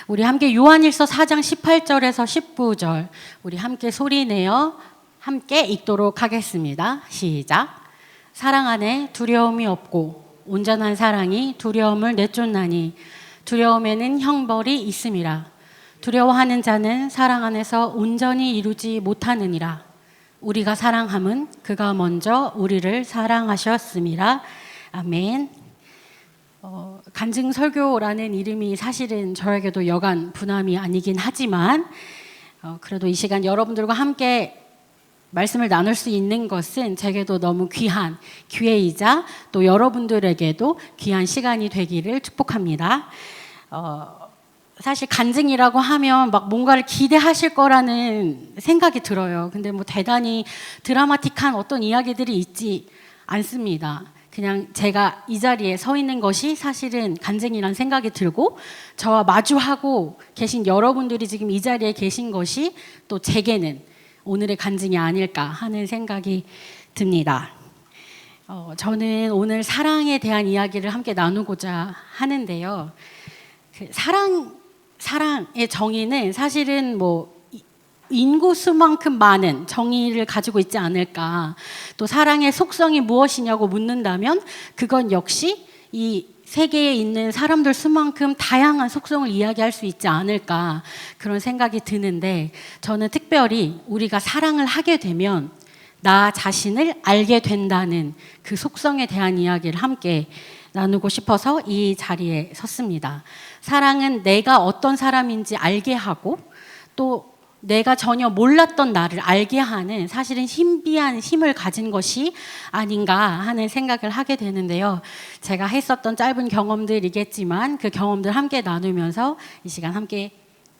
우리 함께 요한일서 4장 18절에서 19절 우리 함께 소리내어 함께 읽도록 하겠습니다. 시작. 사랑 안에 두려움이 없고 온전한 사랑이 두려움을 내쫓나니 두려움에는 형벌이 있음이라. 두려워하는 자는 사랑 안에서 온전히 이루지 못하느니라. 우리가 사랑함은 그가 먼저 우리를 사랑하셨음이라. 아멘. 간증 설교라는 이름이 사실은 저에게도 여간 부담이 아니긴 하지만 그래도 이 시간 여러분들과 함께 말씀을 나눌 수 있는 것은 제게도 너무 귀한 기회이자 또 여러분들에게도 귀한 시간이 되기를 축복합니다. 사실 간증이라고 하면 막 뭔가를 기대하실 거라는 생각이 들어요. 근데 뭐 대단히 드라마틱한 어떤 이야기들이 있지 않습니다. 그냥 제가 이 자리에 서 있는 것이 사실은 간증이란 생각이 들고 저와 마주하고 계신 여러분들이 지금 이 자리에 계신 것이 또 제게는 오늘의 간증이 아닐까 하는 생각이 듭니다. 저는 오늘 사랑에 대한 이야기를 함께 나누고자 하는데요. 그 사랑의 정의는 사실은 뭐 인구수만큼 많은 정의를 가지고 있지 않을까. 또 사랑의 속성이 무엇이냐고 묻는다면 그건 역시 이 세계에 있는 사람들 수만큼 다양한 속성을 이야기할 수 있지 않을까. 그런 생각이 드는데 저는 특별히 우리가 사랑을 하게 되면 나 자신을 알게 된다는 그 속성에 대한 이야기를 함께 나누고 싶어서 이 자리에 섰습니다. 사랑은 내가 어떤 사람인지 알게 하고 또 내가 전혀 몰랐던 나를 알게 하는 사실은 신비한 힘을 가진 것이 아닌가 하는 생각을 하게 되는데요. 제가 했었던 짧은 경험들이겠지만 그 경험들 함께 나누면서 이 시간 함께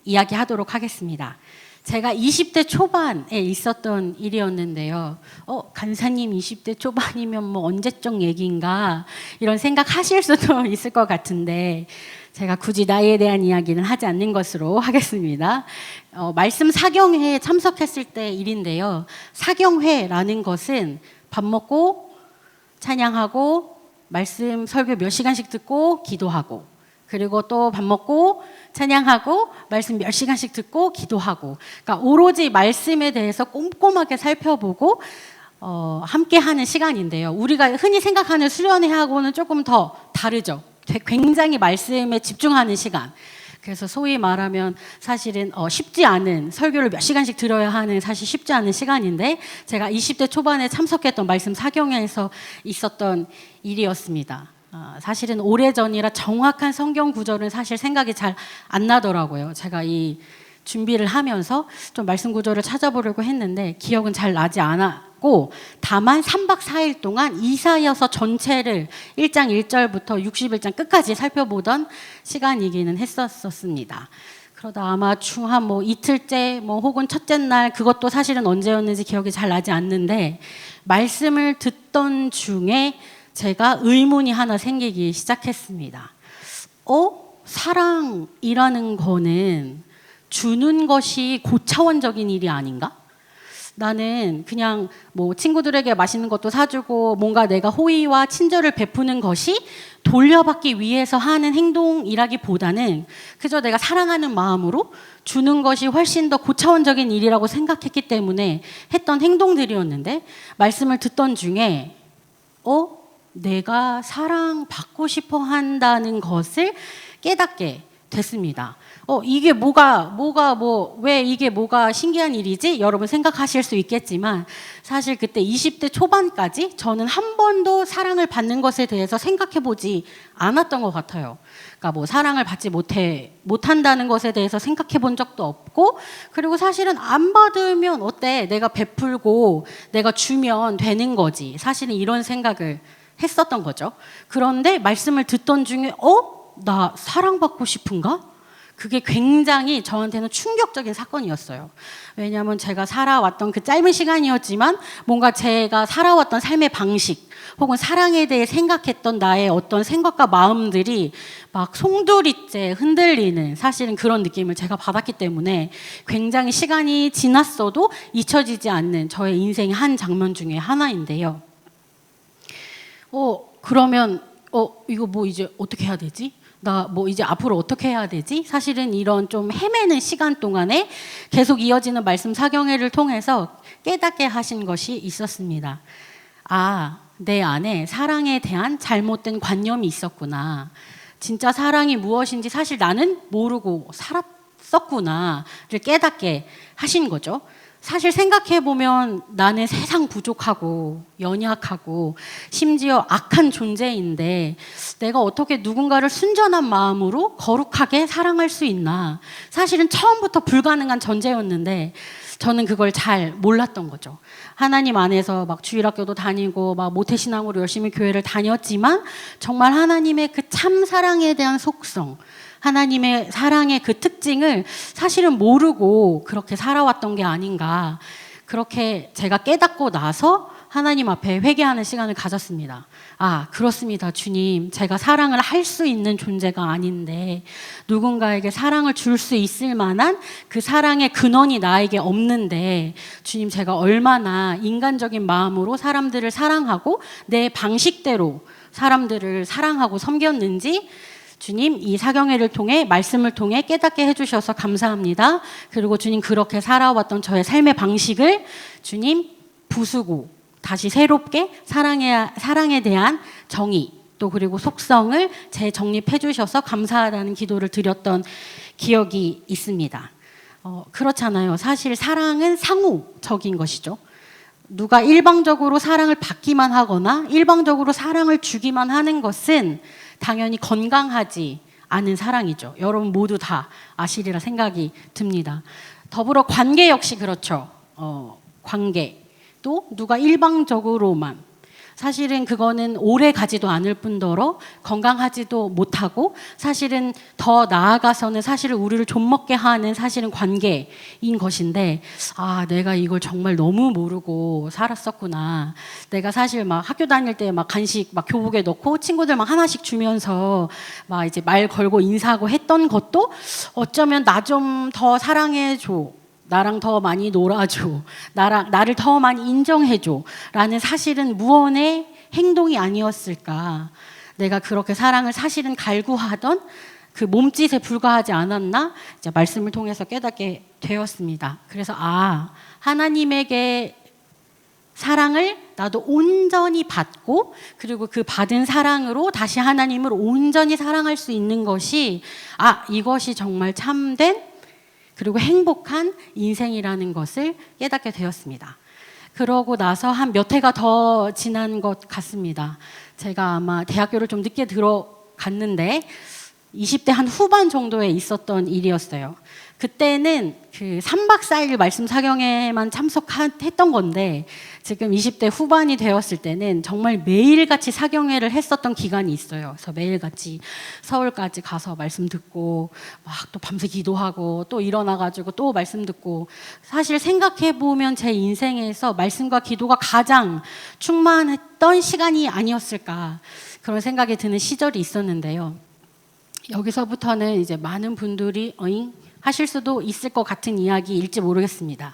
이야기하도록 하겠습니다. 제가 20대 초반에 있었던 일이었는데요. 간사님 20대 초반이면 뭐 언제적 얘기인가 이런 생각하실 수도 있을 것 같은데 제가 굳이 나이에 대한 이야기는 하지 않는 것으로 하겠습니다. 말씀 사경회에 참석했을 때 일인데요. 사경회라는 것은 밥 먹고 찬양하고 말씀 설교 몇 시간씩 듣고 기도하고 그리고 또 밥 먹고 찬양하고 말씀 몇 시간씩 듣고 기도하고 그러니까 오로지 말씀에 대해서 꼼꼼하게 살펴보고 함께 하는 시간인데요. 우리가 흔히 생각하는 수련회하고는 조금 더 다르죠. 굉장히 말씀에 집중하는 시간. 그래서 소위 말하면 사실은 쉽지 않은 설교를 몇 시간씩 들어야 하는 사실 쉽지 않은 시간인데 제가 20대 초반에 참석했던 말씀 사경회에서 있었던 일이었습니다. 사실은 오래전이라 정확한 성경 구절은 사실 생각이 잘 안 나더라고요. 제가 이 준비를 하면서 좀 말씀 구절을 찾아보려고 했는데 기억은 잘 나지 않았고 다만 3박 4일 동안 이사야서 전체를 1장 1절부터 61장 끝까지 살펴보던 시간이기는 했었습니다. 그러다 아마 한 이틀째 혹은 첫째 날 그것도 사실은 언제였는지 기억이 잘 나지 않는데 말씀을 듣던 중에 제가 의문이 하나 생기기 시작했습니다. 사랑이라는 거는 주는 것이 고차원적인 일이 아닌가? 나는 그냥 친구들에게 맛있는 것도 사주고 뭔가 내가 호의와 친절을 베푸는 것이 돌려받기 위해서 하는 행동이라기보다는 그저 내가 사랑하는 마음으로 주는 것이 훨씬 더 고차원적인 일이라고 생각했기 때문에 했던 행동들이었는데 말씀을 듣던 중에 내가 사랑받고 싶어 한다는 것을 깨닫게 됐습니다. 이게 왜 이게 뭐가 신기한 일이지? 여러분 생각하실 수 있겠지만 사실 그때 20대 초반까지 저는 한 번도 사랑을 받는 것에 대해서 생각해 보지 않았던 것 같아요. 그러니까 사랑을 받지 못한다는 것에 대해서 생각해 본 적도 없고 그리고 사실은 안 받으면 어때? 내가 베풀고 내가 주면 되는 거지. 사실은 이런 생각을 했었던 거죠. 그런데 말씀을 듣던 중에 나 사랑받고 싶은가? 그게 굉장히 저한테는 충격적인 사건이었어요. 왜냐하면 제가 살아왔던 그 짧은 시간이었지만 뭔가 제가 살아왔던 삶의 방식 혹은 사랑에 대해 생각했던 나의 어떤 생각과 마음들이 막 송두리째 흔들리는 사실은 그런 느낌을 제가 받았기 때문에 굉장히 시간이 지났어도 잊혀지지 않는 저의 인생의 한 장면 중에 하나인데요. 그러면 이거 이제 어떻게 해야 되지? 나 뭐 이제 앞으로 어떻게 해야 되지? 사실은 이런 좀 헤매는 시간 동안에 계속 이어지는 말씀 사경회를 통해서 깨닫게 하신 것이 있었습니다. 아, 내 안에 사랑에 대한 잘못된 관념이 있었구나. 진짜 사랑이 무엇인지 사실 나는 모르고 살았었구나를 깨닫게 하신 거죠. 사실 생각해보면 나는 세상 부족하고 연약하고 심지어 악한 존재인데 내가 어떻게 누군가를 순전한 마음으로 거룩하게 사랑할 수 있나. 사실은 처음부터 불가능한 전제였는데 저는 그걸 잘 몰랐던 거죠. 하나님 안에서 막 주일학교도 다니고 막 모태신앙으로 열심히 교회를 다녔지만 정말 하나님의 그 참 사랑에 대한 속성, 하나님의 사랑의 그 특징을 사실은 모르고 그렇게 살아왔던 게 아닌가. 그렇게 제가 깨닫고 나서 하나님 앞에 회개하는 시간을 가졌습니다. 아, 그렇습니다. 주님, 제가 사랑을 할 수 있는 존재가 아닌데 누군가에게 사랑을 줄 수 있을 만한 그 사랑의 근원이 나에게 없는데 주님, 제가 얼마나 인간적인 마음으로 사람들을 사랑하고 내 방식대로 사람들을 사랑하고 섬겼는지 주님, 이 사경회를 통해 말씀을 통해 깨닫게 해주셔서 감사합니다. 그리고 주님, 그렇게 살아왔던 저의 삶의 방식을 주님 부수고 다시 새롭게 사랑에 대한 정의 또 그리고 속성을 재정립해 주셔서 감사하다는 기도를 드렸던 기억이 있습니다. 그렇잖아요. 사실 사랑은 상호적인 것이죠. 누가 일방적으로 사랑을 받기만 하거나 일방적으로 사랑을 주기만 하는 것은 당연히 건강하지 않은 사랑이죠. 여러분 모두 다 아시리라 생각이 듭니다. 더불어 관계 역시 그렇죠. 관계. 또 누가 일방적으로만 사실은 그거는 오래 가지도 않을 뿐더러 건강하지도 못하고 사실은 더 나아가서는 사실은 우리를 좀먹게 하는 사실은 관계인 것인데 아, 내가 이걸 정말 너무 모르고 살았었구나. 내가 사실 막 학교 다닐 때 막 간식 막 교복에 넣고 친구들 막 하나씩 주면서 막 이제 말 걸고 인사하고 했던 것도 어쩌면 나 좀 더 사랑해줘. 나랑 더 많이 놀아줘. 나를 더 많이 인정해줘. 라는 사실은 무언의 행동이 아니었을까. 내가 그렇게 사랑을 사실은 갈구하던 그 몸짓에 불과하지 않았나? 이제 말씀을 통해서 깨닫게 되었습니다. 그래서 하나님에게 사랑을 나도 온전히 받고 그리고 그 받은 사랑으로 다시 하나님을 온전히 사랑할 수 있는 것이 이것이 정말 참된 그리고 행복한 인생이라는 것을 깨닫게 되었습니다. 그러고 나서 한 몇 해가 더 지난 것 같습니다. 제가 아마 대학교를 좀 늦게 들어갔는데 20대 한 후반 정도에 있었던 일이었어요. 그때는 그 3박 4일 말씀 사경회만 참석했던 건데 지금 20대 후반이 되었을 때는 정말 매일같이 사경회를 했었던 기간이 있어요. 그래서 매일같이 서울까지 가서 말씀 듣고 막 또 밤새 기도하고 또 일어나가지고 또 말씀 듣고 사실 생각해보면 제 인생에서 말씀과 기도가 가장 충만했던 시간이 아니었을까 그런 생각이 드는 시절이 있었는데요. 여기서부터는 이제 많은 분들이 하실 수도 있을 것 같은 이야기일지 모르겠습니다.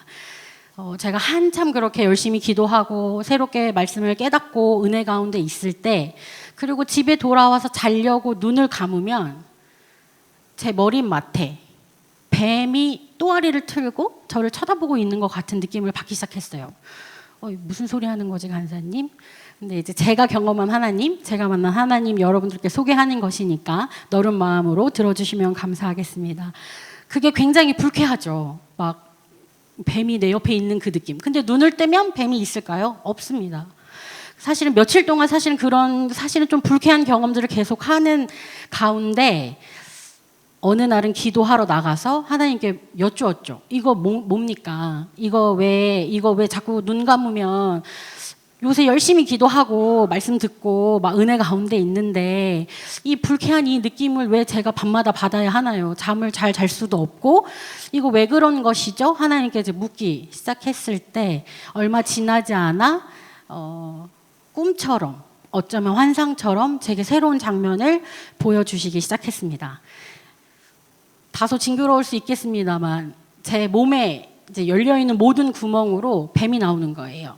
제가 한참 그렇게 열심히 기도하고 새롭게 말씀을 깨닫고 은혜 가운데 있을 때 그리고 집에 돌아와서 자려고 눈을 감으면 제 머리맡에 뱀이 또아리를 틀고 저를 쳐다보고 있는 것 같은 느낌을 받기 시작했어요. 무슨 소리 하는 거지 간사님? 근데 이제 제가 경험한 하나님, 제가 만난 하나님 여러분들께 소개하는 것이니까 너른 마음으로 들어주시면 감사하겠습니다. 그게 굉장히 불쾌하죠. 막 뱀이 내 옆에 있는 그 느낌. 근데 눈을 뜨면 뱀이 있을까요? 없습니다. 사실은 며칠 동안 사실은 좀 불쾌한 경험들을 계속 하는 가운데 어느 날은 기도하러 나가서 하나님께 여쭈었죠. 이거 뭡니까? 이거 왜 자꾸 눈 감으면 요새 열심히 기도하고 말씀 듣고 막 은혜 가운데 있는데 이 불쾌한 이 느낌을 왜 제가 밤마다 받아야 하나요? 잠을 잘 잘 수도 없고 이거 왜 그런 것이죠? 하나님께 이제 묻기 시작했을 때 얼마 지나지 않아 꿈처럼 어쩌면 환상처럼 제게 새로운 장면을 보여주시기 시작했습니다. 다소 징그러울 수 있겠습니다만 제 몸에 이제 열려있는 모든 구멍으로 뱀이 나오는 거예요.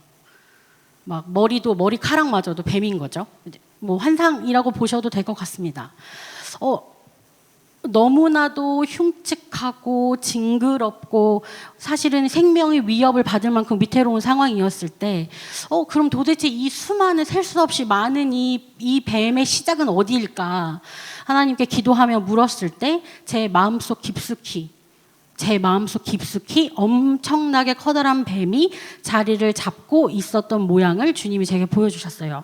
막 머리카락마저도 뱀인 거죠. 뭐 환상이라고 보셔도 될 것 같습니다. 너무나도 흉측하고 징그럽고 사실은 생명의 위협을 받을 만큼 위태로운 상황이었을 때 그럼 도대체 이 수많은 셀 수 없이 많은 이 뱀의 시작은 어디일까? 하나님께 기도하며 물었을 때 제 마음속 깊숙이 엄청나게 커다란 뱀이 자리를 잡고 있었던 모양을 주님이 제게 보여주셨어요.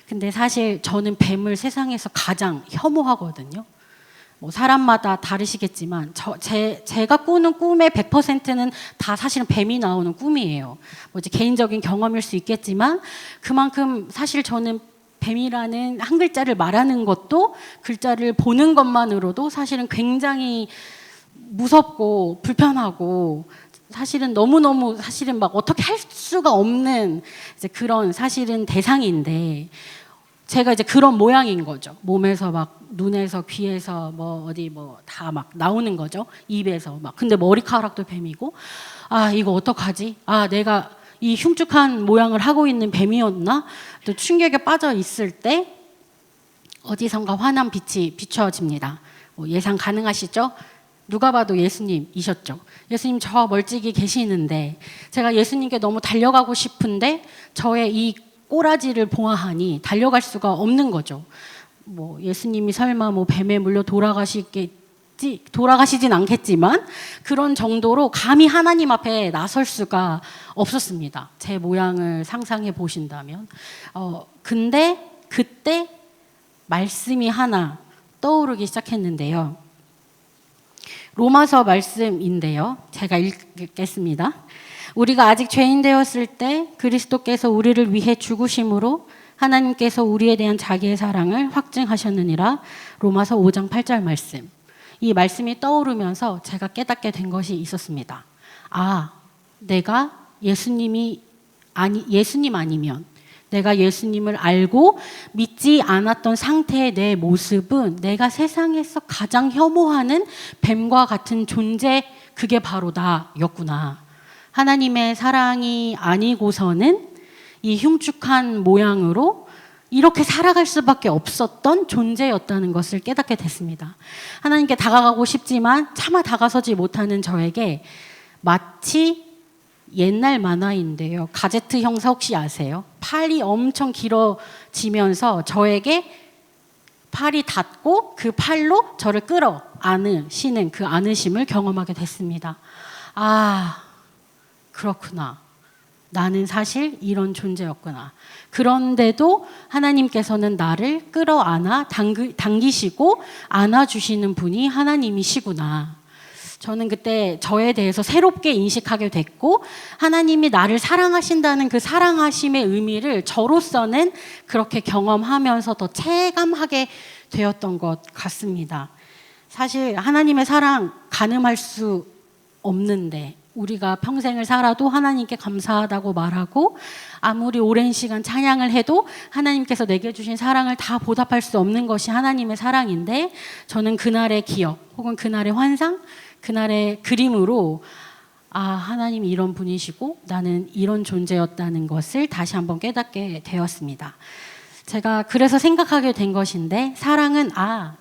근데 사실 저는 뱀을 세상에서 가장 혐오하거든요. 뭐 사람마다 다르시겠지만 제가 꾸는 꿈의 100%는 다 사실은 뱀이 나오는 꿈이에요. 뭐 이제 개인적인 경험일 수 있겠지만 그만큼 사실 저는 뱀이라는 한 글자를 말하는 것도 글자를 보는 것만으로도 사실은 굉장히 무섭고 불편하고 사실은 너무너무 사실은 막 어떻게 할 수가 없는 이제 그런 사실은 대상인데 제가 이제 그런 모양인 거죠. 몸에서 막 눈에서 귀에서 뭐 어디 뭐 다 막 나오는 거죠. 입에서 막. 근데 머리카락도 뱀이고 이거 어떡하지? 내가 이 흉측한 모양을 하고 있는 뱀이었나? 또 충격에 빠져 있을 때 어디선가 환한 빛이 비춰집니다. 예상 가능하시죠? 누가 봐도 예수님이셨죠. 예수님 저 멀찍이 계시는데 제가 예수님께 너무 달려가고 싶은데 저의 이 꼬라지를 보아하니 달려갈 수가 없는 거죠. 뭐 예수님이 설마 뭐 뱀에 물려 돌아가시진 않겠지만 그런 정도로 감히 하나님 앞에 나설 수가 없었습니다. 제 모양을 상상해 보신다면. 근데 그때 말씀이 하나 떠오르기 시작했는데요. 로마서 말씀인데요. 제가 읽겠습니다. 우리가 아직 죄인 되었을 때 그리스도께서 우리를 위해 죽으심으로 하나님께서 우리에 대한 자기의 사랑을 확증하셨느니라. 로마서 5장 8절 말씀. 이 말씀이 떠오르면서 제가 깨닫게 된 것이 있었습니다. 내가 예수님 아니면 내가 예수님을 알고 믿지 않았던 상태의 내 모습은 내가 세상에서 가장 혐오하는 뱀과 같은 존재, 그게 바로 나였구나. 하나님의 사랑이 아니고서는 이 흉측한 모양으로 이렇게 살아갈 수밖에 없었던 존재였다는 것을 깨닫게 됐습니다. 하나님께 다가가고 싶지만 차마 다가서지 못하는 저에게 마치 옛날 만화인데요. 가제트 형사 혹시 아세요? 팔이 엄청 길어지면서 저에게 팔이 닿고 그 팔로 저를 끌어 안으시는 그 안으심을 경험하게 됐습니다. 그렇구나. 나는 사실 이런 존재였구나. 그런데도 하나님께서는 나를 끌어안아 당기시고 안아주시는 분이 하나님이시구나. 저는 그때 저에 대해서 새롭게 인식하게 됐고 하나님이 나를 사랑하신다는 그 사랑하심의 의미를 저로서는 그렇게 경험하면서 더 체감하게 되었던 것 같습니다. 사실 하나님의 사랑 가늠할 수 없는데 우리가 평생을 살아도 하나님께 감사하다고 말하고 아무리 오랜 시간 찬양을 해도 하나님께서 내게 주신 사랑을 다 보답할 수 없는 것이 하나님의 사랑인데 저는 그날의 기억 혹은 그날의 환상, 그날의 그림으로 하나님이 이런 분이시고 나는 이런 존재였다는 것을 다시 한번 깨닫게 되었습니다. 제가 그래서 생각하게 된 것인데 사랑은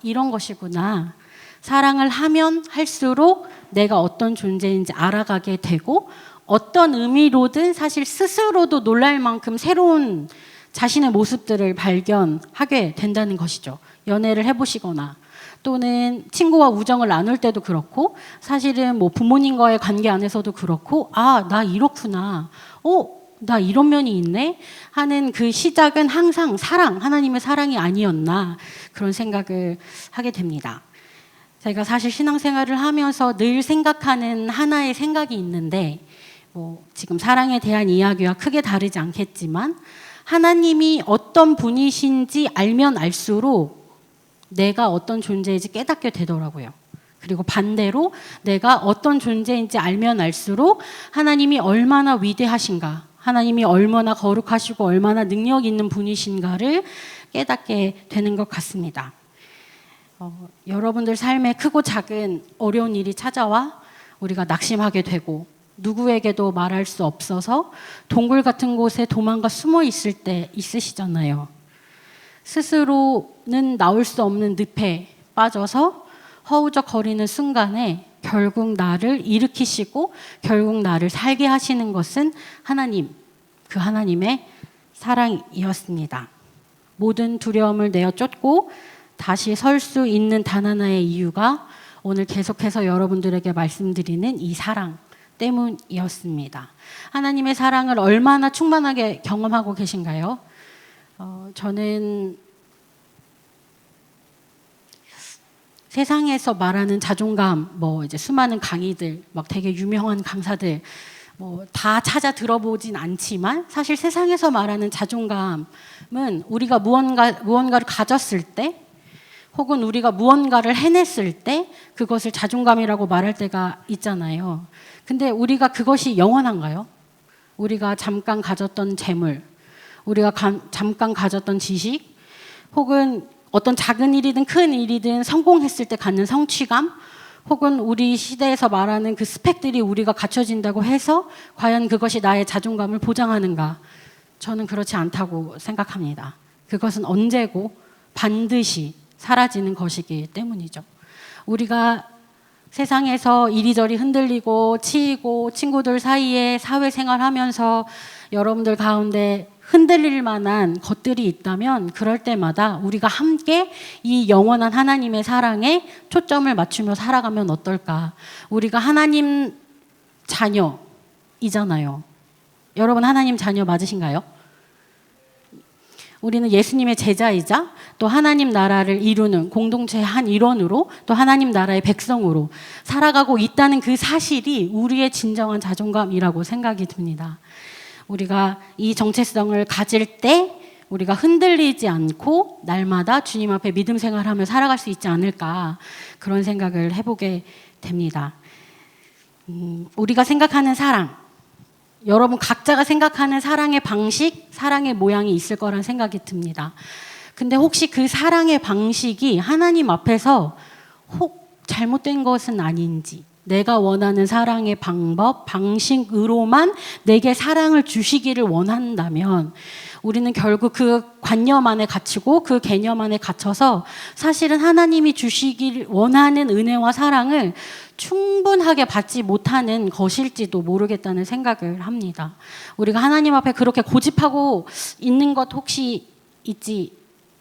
이런 것이구나. 사랑을 하면 할수록 내가 어떤 존재인지 알아가게 되고 어떤 의미로든 사실 스스로도 놀랄 만큼 새로운 자신의 모습들을 발견하게 된다는 것이죠. 연애를 해보시거나 또는 친구와 우정을 나눌 때도 그렇고 사실은 뭐 부모님과의 관계 안에서도 그렇고 나 이렇구나. 나 이런 면이 있네 하는 그 시작은 항상 하나님의 사랑이 아니었나 그런 생각을 하게 됩니다. 제가 사실 신앙생활을 하면서 늘 생각하는 하나의 생각이 있는데 지금 사랑에 대한 이야기와 크게 다르지 않겠지만 하나님이 어떤 분이신지 알면 알수록 내가 어떤 존재인지 깨닫게 되더라고요. 그리고 반대로 내가 어떤 존재인지 알면 알수록 하나님이 얼마나 위대하신가, 하나님이 얼마나 거룩하시고 얼마나 능력 있는 분이신가를 깨닫게 되는 것 같습니다. 여러분들 삶에 크고 작은 어려운 일이 찾아와 우리가 낙심하게 되고 누구에게도 말할 수 없어서 동굴 같은 곳에 도망가 숨어 있을 때 있으시잖아요. 스스로는 나올 수 없는 늪에 빠져서 허우적거리는 순간에 결국 나를 일으키시고 결국 나를 살게 하시는 것은 하나님, 그 하나님의 사랑이었습니다. 모든 두려움을 내어 쫓고 다시 설 수 있는 단 하나의 이유가 오늘 계속해서 여러분들에게 말씀드리는 이 사랑 때문이었습니다. 하나님의 사랑을 얼마나 충만하게 경험하고 계신가요? 저는 세상에서 말하는 자존감, 이제 수많은 강의들, 막 되게 유명한 강사들, 다 찾아 들어보진 않지만 사실 세상에서 말하는 자존감은 우리가 무언가를 가졌을 때 혹은 우리가 무언가를 해냈을 때 그것을 자존감이라고 말할 때가 있잖아요. 근데 우리가 그것이 영원한가요? 우리가 잠깐 가졌던 재물, 우리가 잠깐 가졌던 지식, 혹은 어떤 작은 일이든 큰 일이든 성공했을 때 갖는 성취감, 혹은 우리 시대에서 말하는 그 스펙들이 우리가 갖춰진다고 해서 과연 그것이 나의 자존감을 보장하는가? 저는 그렇지 않다고 생각합니다. 그것은 언제고 반드시 사라지는 것이기 때문이죠. 우리가 세상에서 이리저리 흔들리고 치이고 친구들 사이에 사회생활하면서 여러분들 가운데 흔들릴 만한 것들이 있다면 그럴 때마다 우리가 함께 이 영원한 하나님의 사랑에 초점을 맞추며 살아가면 어떨까? 우리가 하나님 자녀이잖아요. 여러분 하나님 자녀 맞으신가요? 우리는 예수님의 제자이자 또 하나님 나라를 이루는 공동체의 한 일원으로 또 하나님 나라의 백성으로 살아가고 있다는 그 사실이 우리의 진정한 자존감이라고 생각이 듭니다. 우리가 이 정체성을 가질 때 우리가 흔들리지 않고 날마다 주님 앞에 믿음 생활하며 살아갈 수 있지 않을까 그런 생각을 해보게 됩니다. 우리가 생각하는 사랑, 여러분 각자가 생각하는 사랑의 방식, 사랑의 모양이 있을 거란 생각이 듭니다. 근데 혹시 그 사랑의 방식이 하나님 앞에서 혹 잘못된 것은 아닌지, 내가 원하는 사랑의 방법, 방식으로만 내게 사랑을 주시기를 원한다면 우리는 결국 그 관념 안에 갇히고 그 개념 안에 갇혀서 사실은 하나님이 주시길 원하는 은혜와 사랑을 충분하게 받지 못하는 것일지도 모르겠다는 생각을 합니다. 우리가 하나님 앞에 그렇게 고집하고 있는 것 혹시 있지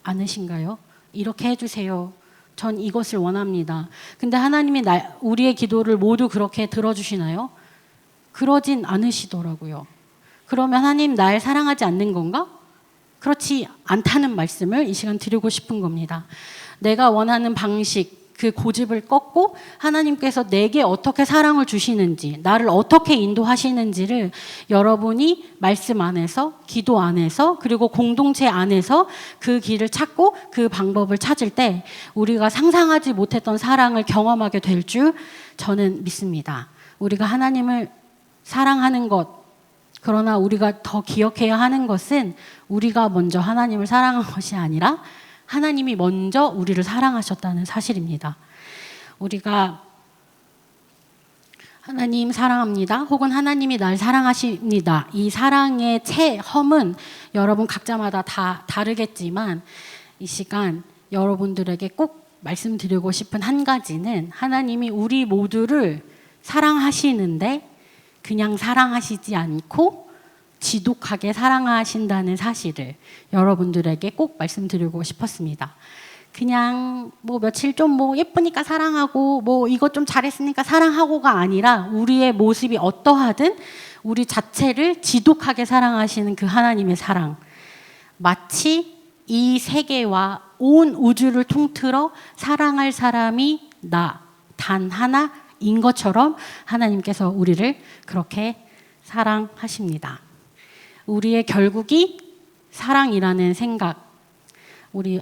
않으신가요? 이렇게 해주세요. 전 이것을 원합니다. 근데 하나님이 우리의 기도를 모두 그렇게 들어주시나요? 그러진 않으시더라고요. 그러면 하나님 날 사랑하지 않는 건가? 그렇지 않다는 말씀을 이 시간 드리고 싶은 겁니다. 내가 원하는 방식, 그 고집을 꺾고 하나님께서 내게 어떻게 사랑을 주시는지, 나를 어떻게 인도하시는지를 여러분이 말씀 안에서, 기도 안에서, 그리고 공동체 안에서 그 길을 찾고 그 방법을 찾을 때 우리가 상상하지 못했던 사랑을 경험하게 될 줄 저는 믿습니다. 우리가 하나님을 사랑하는 것, 그러나 우리가 더 기억해야 하는 것은 우리가 먼저 하나님을 사랑한 것이 아니라 하나님이 먼저 우리를 사랑하셨다는 사실입니다. 우리가 하나님 사랑합니다. 혹은 하나님이 날 사랑하십니다. 이 사랑의 체험은 여러분 각자마다 다 다르겠지만 이 시간 여러분들에게 꼭 말씀드리고 싶은 한 가지는 하나님이 우리 모두를 사랑하시는데 그냥 사랑하시지 않고 지독하게 사랑하신다는 사실을 여러분들에게 꼭 말씀드리고 싶었습니다. 그냥 며칠 좀 예쁘니까 사랑하고 이것 좀 잘했으니까 사랑하고가 아니라 우리의 모습이 어떠하든 우리 자체를 지독하게 사랑하시는 그 하나님의 사랑, 마치 이 세계와 온 우주를 통틀어 사랑할 사람이 나 단 하나인 것처럼 하나님께서 우리를 그렇게 사랑하십니다. 우리의 결국이 사랑이라는 생각 우리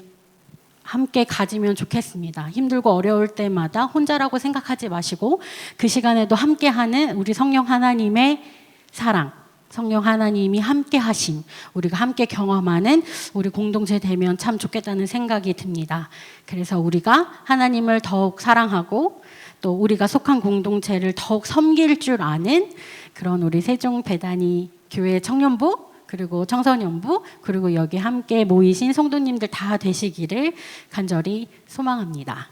함께 가지면 좋겠습니다. 힘들고 어려울 때마다 혼자라고 생각하지 마시고 그 시간에도 함께하는 우리 성령 하나님의 사랑, 성령 하나님이 함께 하심, 우리가 함께 경험하는 우리 공동체 되면 참 좋겠다는 생각이 듭니다. 그래서 우리가 하나님을 더욱 사랑하고 또 우리가 속한 공동체를 더욱 섬길 줄 아는 그런 우리 세종배단위 교회 청년부 그리고 청소년부 그리고 여기 함께 모이신 성도님들 다 되시기를 간절히 소망합니다.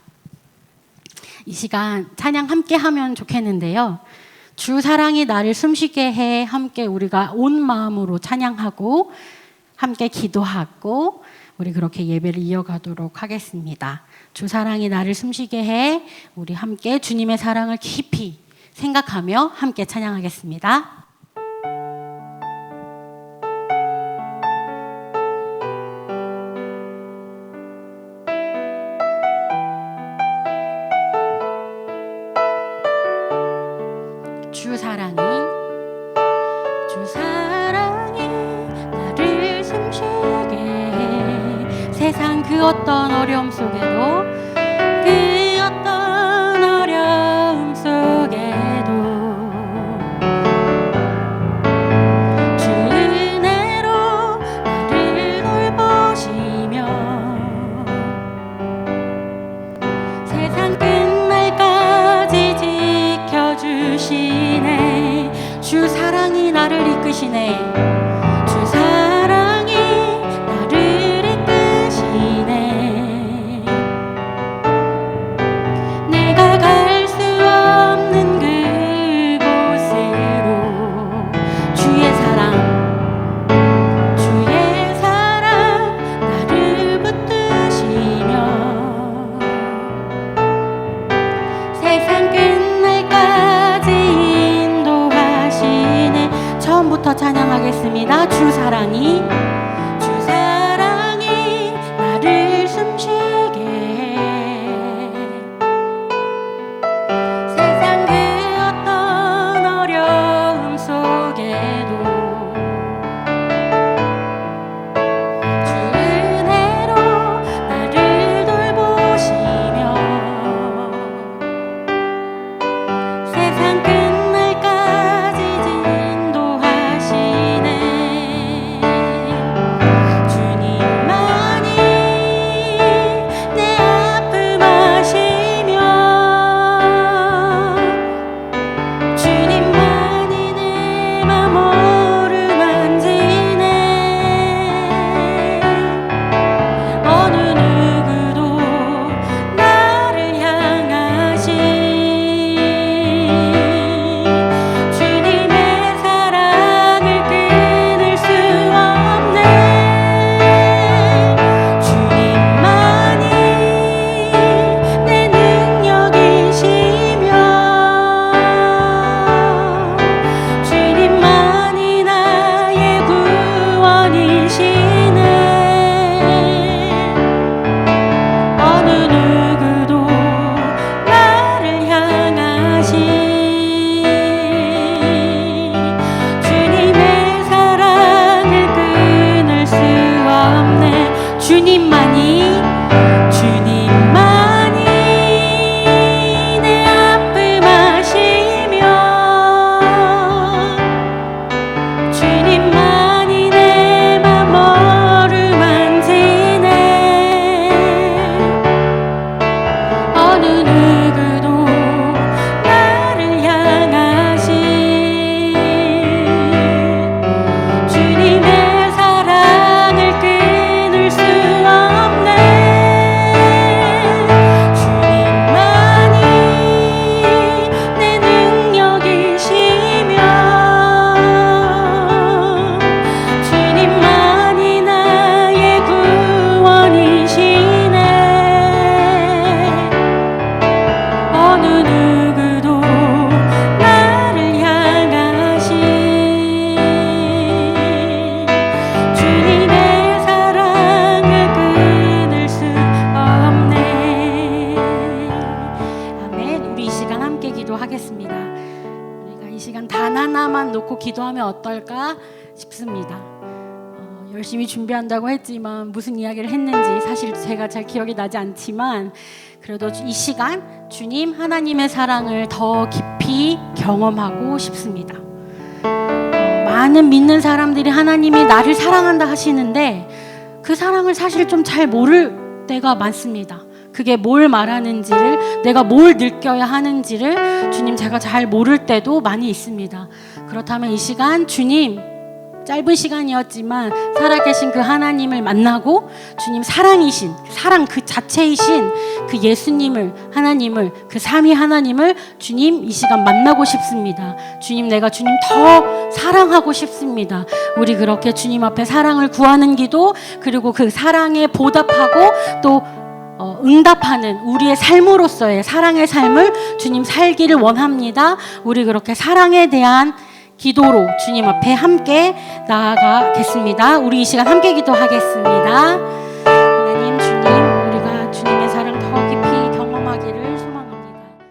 이 시간 찬양 함께 하면 좋겠는데요. 주 사랑이 나를 숨쉬게 해. 함께 우리가 온 마음으로 찬양하고 함께 기도하고 우리 그렇게 예배를 이어가도록 하겠습니다. 주 사랑이 나를 숨쉬게 해. 우리 함께 주님의 사랑을 깊이 생각하며 함께 찬양하겠습니다. 주 사랑이 나를 숨쉬게 해. 세상 그 어떤 어려움 속에도 그 어떤 어려움 속에도 주 은혜로 나를 돌보시며 세상 끝날까지 지켜주시네. 주 사랑이 나를 이끄시네. 주 사랑이 나를 이끄시네. 내가 갈 수 없는 그곳으로 주의 사랑 나를 붙드시며 세상 끝날까지 인도하시네. 처음부터 찬양하겠습니다. 주 사랑이 나를 숨쉬게 해. 세상 그 어떤 어려움 속에도 주 은혜로 나를 돌보시며 세상 끝날까지 인도하시네. 주님만이 내 아픔 아시며 주님만이 내 맘 어루만지네. 어느 누구도 나를 향하신 주님의 사랑을 끊을 수 없네. 주님만이 내 능력이시며 주님만이 나의 구원이시네. 어느 누구도 나를 향하신 주님의 사랑을 끊을 수 없네. 주님만이 내 아픔 아시며 주님만이 내 맘 어루만지네. 어느 누구도 나를 향하신 주님의 사랑을 끊을 수 없네. 주님만이 내 능력이시며 주님만이 나의 구원이시네. 어느 누구도 나를 향하신 주님의 사랑을 끊을 수 없네. 아멘. 우리 이 시간 함께 기도하겠습니다. 우리가 이 시간 단 하나만 놓고 기도하면 어떨까 싶습니다. 열심히 준비한다고 했지만 무슨 이야기를 했는지 사실 제가 잘 기억이 나지 않지만 그래도 이 시간 주님 하나님의 사랑을 더 깊이 경험하고 싶습니다. 많은 믿는 사람들이 하나님이 나를 사랑한다 하시는데 그 사랑을 사실 좀 잘 모를 때가 많습니다. 그게 뭘 말하는지를, 내가 뭘 느껴야 하는지를 주님 제가 잘 모를 때도 많이 있습니다. 그렇다면 이 시간 주님 짧은 시간이었지만 살아계신 그 하나님을 만나고 주님 사랑이신, 사랑 그 자체이신 그 예수님을, 하나님을, 그 삼위 하나님을 주님 이 시간 만나고 싶습니다. 주님, 내가 주님 더 사랑하고 싶습니다. 우리 그렇게 주님 앞에 사랑을 구하는 기도, 그리고 그 사랑에 보답하고 또 응답하는 우리의 삶으로서의 사랑의 삶을 주님 살기를 원합니다. 우리 그렇게 사랑에 대한 기도로 주님 앞에 함께 나아가겠습니다. 우리 이 시간 함께 기도하겠습니다.